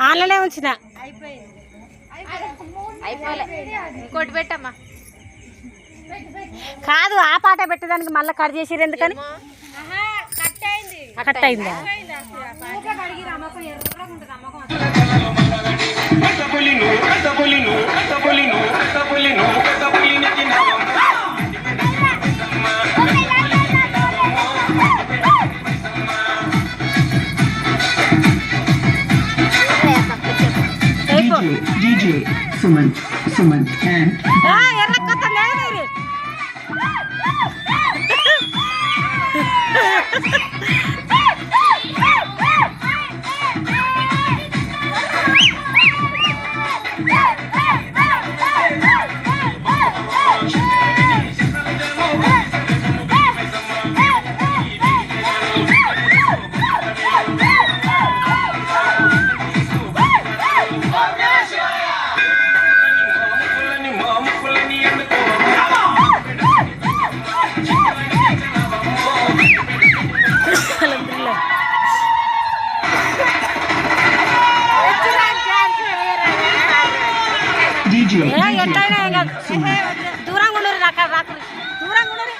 Online ఉంచిన ఇంకోటి పెట్టమ్మా. కాదు ఆ పాట పెట్టడానికి మళ్ళీ కట్ చేసిరు ఎందుకని? కట్ అయిందా? DJ Suman and దూరంగా ఉండరు రాకు దూరంగా ఉండరు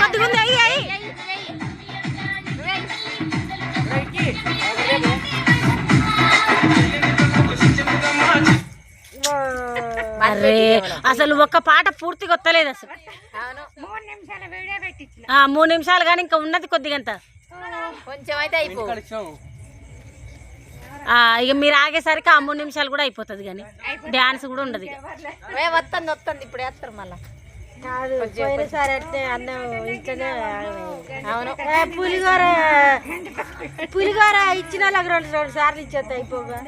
కొద్దిగుంది అయ్యి అరే అసలు ఒక్క పాట పూర్తిగా వస్తలేదు అసలు. 3 నిమిషాలు కానీ ఇంకా ఉన్నది కొద్దిగంత కొంచెం అయితే ఇక మీరు ఆగేసరికి ఆ 3 నిమిషాలు కూడా అయిపోతుంది కానీ డాన్స్ కూడా ఉండదు. వస్తుంది ఇప్పుడు వేస్తారు మళ్ళా. పోయినసారి అంటే అన్నం ఇంట్లోనే. అవును పులిగోర ఇచ్చిన వాళ్ళకి 2 సార్లు ఇచ్చేది అయిపోగా.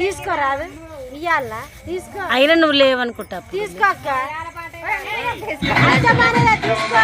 తీసుకోరాదు ఇయ్యాల తీసుకో. అయినా నువ్వు లేవనుకుంటా. తీసుకో అక్క తీసుకో.